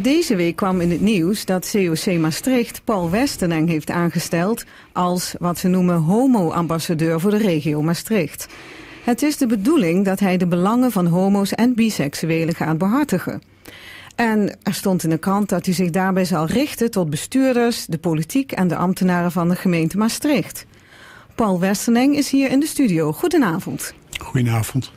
Deze week kwam in het nieuws dat COC Maastricht Paul Westeneng heeft aangesteld als wat ze noemen homo-ambassadeur voor de regio Maastricht. Het is de bedoeling dat hij de belangen van homo's en biseksuelen gaat behartigen. En er stond in de krant dat hij zich daarbij zal richten tot bestuurders, de politiek en de ambtenaren van de gemeente Maastricht. Paul Westeneng is hier in de studio. Goedenavond. Goedenavond.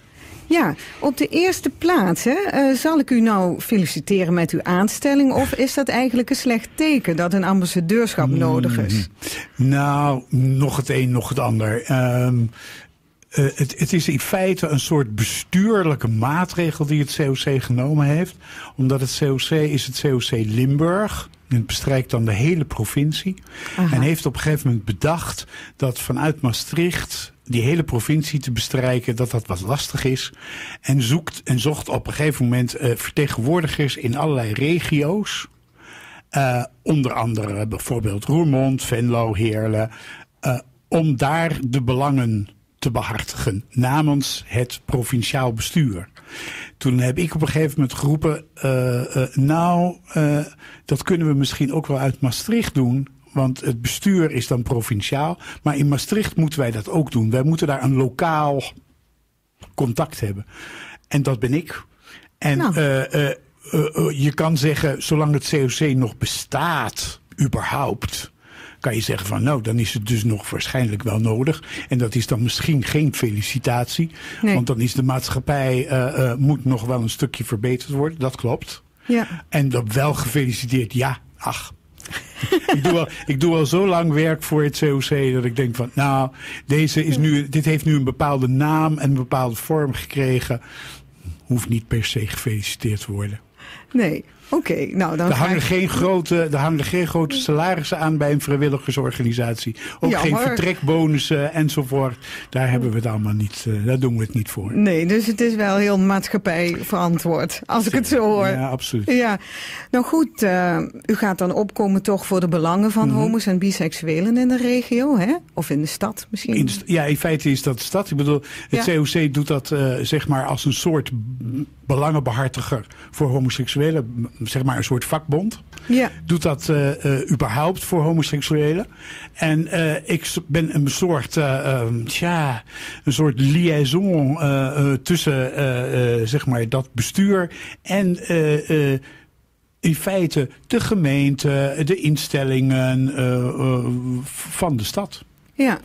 Ja, op de eerste plaats, zal ik u nou feliciteren met uw aanstelling, of is dat eigenlijk een slecht teken dat een ambassadeurschap nodig is? Nou, nog het een, nog het ander. Het is in feite een soort bestuurlijke maatregel die het COC genomen heeft. Omdat het COC is het COC Limburg. Het bestrijkt dan de hele provincie. Aha. En heeft op een gegeven moment bedacht dat vanuit Maastricht die hele provincie te bestrijken, dat wat lastig is. En zocht op een gegeven moment vertegenwoordigers in allerlei regio's. Onder andere bijvoorbeeld Roermond, Venlo, Heerlen. Om daar de belangen te behartigen namens het provinciaal bestuur. Toen heb ik op een gegeven moment geroepen, dat kunnen we misschien ook wel uit Maastricht doen. Want het bestuur is dan provinciaal. Maar in Maastricht moeten wij dat ook doen. Wij moeten daar een lokaal contact hebben. En dat ben ik. En je kan zeggen, zolang het COC nog bestaat, überhaupt, kan je zeggen van nou, dan is het dus nog waarschijnlijk wel nodig. En dat is dan misschien geen felicitatie. Nee. Want dan is de maatschappij, moet nog wel een stukje verbeterd worden. Dat klopt. Ja. En dat wel gefeliciteerd, ja, ach. Ik doe al zo lang werk voor het COC dat ik denk van nou, dit heeft nu een bepaalde naam en een bepaalde vorm gekregen. Hoeft niet per se gefeliciteerd te worden. Nee. Oké, nou dan er hangen geen grote salarissen aan bij een vrijwilligersorganisatie. Ook geen vertrekbonussen enzovoort. Daar hebben we het allemaal niet. Daar doen we het niet voor. Nee, dus het is wel heel maatschappij verantwoord, als ik het zo hoor. Ja, absoluut. Ja, nou goed, u gaat dan opkomen toch voor de belangen van homo's en biseksuelen in de regio, hè? Of in de stad misschien? In feite is dat de stad. Ik bedoel, het COC doet dat zeg maar als een soort belangenbehartiger voor homoseksuelen. Zeg maar een soort vakbond. Ja. Doet dat überhaupt voor homoseksuelen. En ik ben een soort liaison tussen zeg maar dat bestuur en in feite de gemeente, de instellingen van de stad. Ja.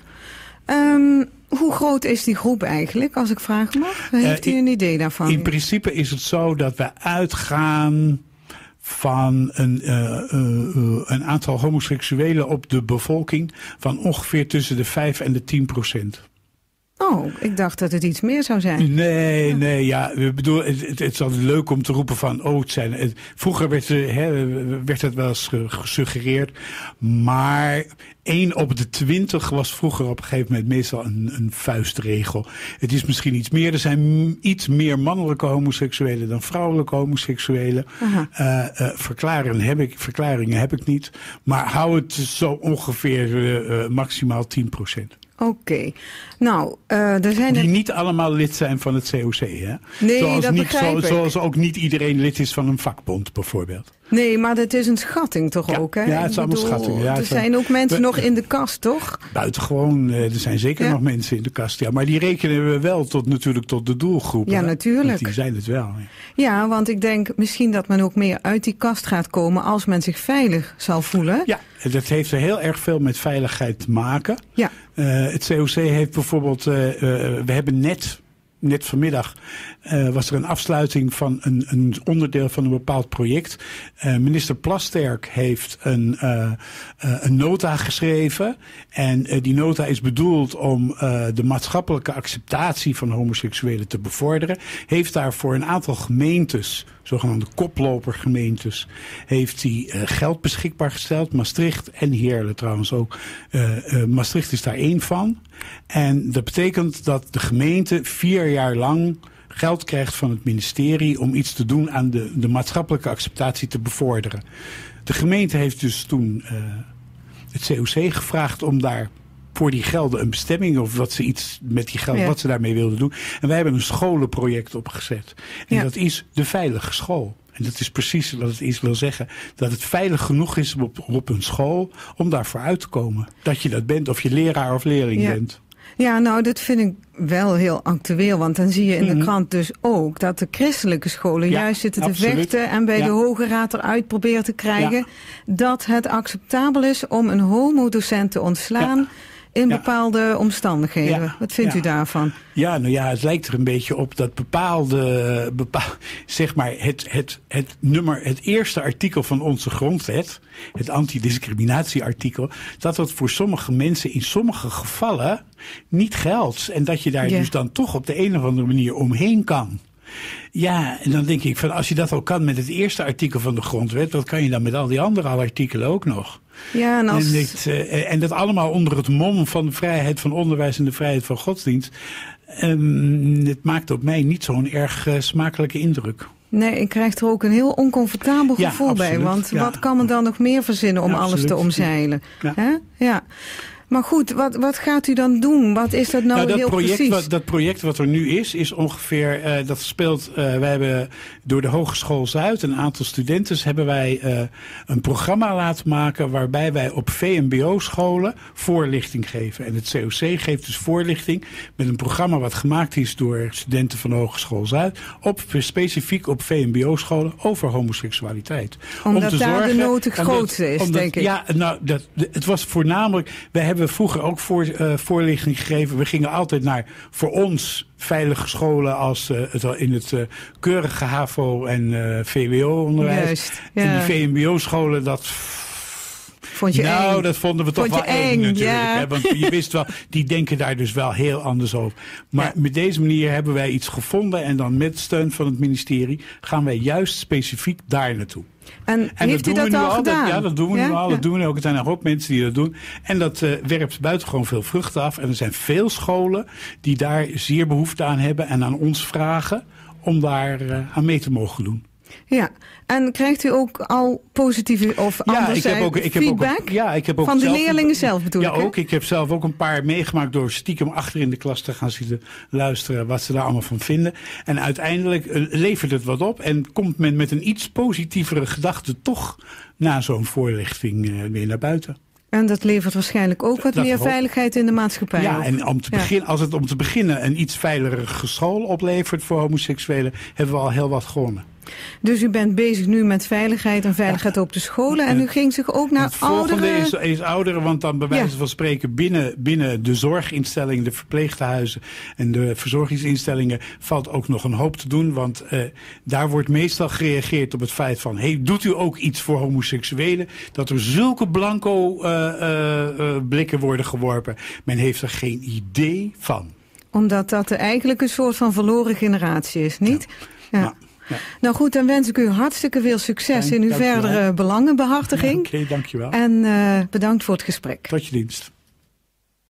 Hoe groot is die groep eigenlijk, als ik vragen mag? Heeft u een idee daarvan? In principe is het zo dat we uitgaan van een aantal homoseksuelen op de bevolking van ongeveer tussen de 5 en de 10%. Oh, ik dacht dat het iets meer zou zijn. Nee, ik bedoel, het is altijd leuk om te roepen van, vroeger werd het wel eens gesuggereerd, maar 1 op de 20 was vroeger op een gegeven moment meestal een vuistregel. Het is misschien iets meer. Er zijn iets meer homoseksuelen dan vrouwelijke homoseksuelen. Verklaringen heb ik niet. Maar hou het zo ongeveer maximaal 10%. Oké. Nou, er zijn die niet allemaal lid zijn van het COC, hè? Nee, zoals ook niet iedereen lid is van een vakbond, bijvoorbeeld. Nee, maar dat is een schatting toch ook, hè? Ja, het is allemaal schatting. Ja, er zijn ook mensen nog in de kast, toch? Buitengewoon, er zijn zeker nog mensen in de kast. Ja, maar die rekenen we wel natuurlijk tot de doelgroep. Ja, natuurlijk. Want die zijn het wel. Ja, want ik denk misschien dat men ook meer uit die kast gaat komen als men zich veilig zal voelen. Ja, dat heeft er heel erg veel met veiligheid te maken. Ja. Het COC heeft bijvoorbeeld, we hebben net vanmiddag was er een afsluiting van een onderdeel van een bepaald project. Minister Plasterk heeft een nota geschreven. En die nota is bedoeld om de maatschappelijke acceptatie van homoseksuelen te bevorderen. Heeft daarvoor een aantal gemeentes, zogenaamde koplopergemeentes, heeft hij geld beschikbaar gesteld. Maastricht en Heerlen trouwens ook. Maastricht is daar 1 van. En dat betekent dat de gemeente 4 jaar lang geld krijgt van het ministerie om iets te doen aan de maatschappelijke acceptatie te bevorderen. De gemeente heeft dus toen het COC gevraagd om daar voor die gelden een bestemming of wat ze iets met die geld, wat ze daarmee wilden doen. En wij hebben een scholenproject opgezet. En dat is de veilige school. En dat is precies wat het is wil zeggen. Dat het veilig genoeg is op een school om daarvoor uit te komen. Dat je dat bent, of je leraar of leerling bent. Ja, nou, dat vind ik wel heel actueel. Want dan zie je in de krant dus ook dat de christelijke scholen juist zitten te vechten en bij de Hoge Raad eruit proberen te krijgen dat het acceptabel is om een homodocent te ontslaan in bepaalde omstandigheden. Ja. Wat vindt u daarvan? Ja, nou ja, het lijkt er een beetje op dat zeg maar het eerste artikel van onze grondwet, het antidiscriminatieartikel, dat voor sommige mensen in sommige gevallen niet geldt. En dat je daar dus dan toch op de een of andere manier omheen kan. Ja, en dan denk ik van als je dat al kan met het eerste artikel van de grondwet, wat kan je dan met al die andere artikelen ook nog? Ja, en dat allemaal onder het mom van de vrijheid van onderwijs en de vrijheid van godsdienst. Het maakt op mij niet zo'n erg smakelijke indruk. Nee, ik krijg er ook een heel oncomfortabel gevoel bij. Want wat kan men dan nog meer verzinnen om alles te omzeilen? Ja. Maar goed, wat gaat u dan doen? Wat is dat nou heel precies? Dat project wat er nu is ongeveer, dat speelt, wij hebben door de Hogeschool Zuid, een aantal studenten, hebben wij een programma laten maken waarbij wij op VMBO-scholen voorlichting geven. En het COC geeft dus voorlichting met een programma wat gemaakt is door studenten van de Hogeschool Zuid, specifiek op VMBO-scholen over homoseksualiteit. Omdat om te daar zorgen, de nood het grootste is, denk ik. Ja, nou, het was voornamelijk, wij hebben vroeger ook voorlichting gegeven. We gingen altijd naar voor ons veilige scholen als in het keurige HAVO en VWO-onderwijs. Juist, ja. En die VMBO-scholen, dat vonden we toch wel eng natuurlijk. Ja. Hè? Want je wist wel, die denken daar dus wel heel anders over. Maar met deze manier hebben wij iets gevonden en dan met steun van het ministerie gaan wij juist specifiek daar naartoe. En heeft u dat al gedaan? Ja, dat doen we nu al. Dat doen we ook. Er zijn nog ook mensen die dat doen. En dat werpt buitengewoon veel vruchten af. En er zijn veel scholen die daar zeer behoefte aan hebben en aan ons vragen om daar aan mee te mogen doen. Ja, en krijgt u ook al positieve of feedback? Ik heb ook van de leerlingen zelf bedoel ik? Ja, ook. Ik heb zelf ook een paar meegemaakt door stiekem achter in de klas te gaan zitten luisteren wat ze daar allemaal van vinden. En uiteindelijk levert het wat op en komt men met een iets positievere gedachte toch na zo'n voorlichting weer naar buiten. En dat levert waarschijnlijk ook wat meer veiligheid in de maatschappij. Ja, en als het om te beginnen een iets veiligere school oplevert voor homoseksuelen, hebben we al heel wat gewonnen. Dus u bent bezig nu met veiligheid en veiligheid op de scholen. En u ging zich ook naar ouderen. Het volgende is ouderen, want dan bij wijze van spreken binnen de zorginstellingen, de verpleeghuizen en de verzorgingsinstellingen valt ook nog een hoop te doen. Want daar wordt meestal gereageerd op het feit van, doet u ook iets voor homoseksuelen? Dat er zulke blanco blikken worden geworpen. Men heeft er geen idee van. Omdat dat eigenlijk een soort van verloren generatie is, niet? Ja. Nou goed, dan wens ik u hartstikke veel succes in uw verdere belangenbehartiging. Oké, dankjewel. En bedankt voor het gesprek. Tot je dienst.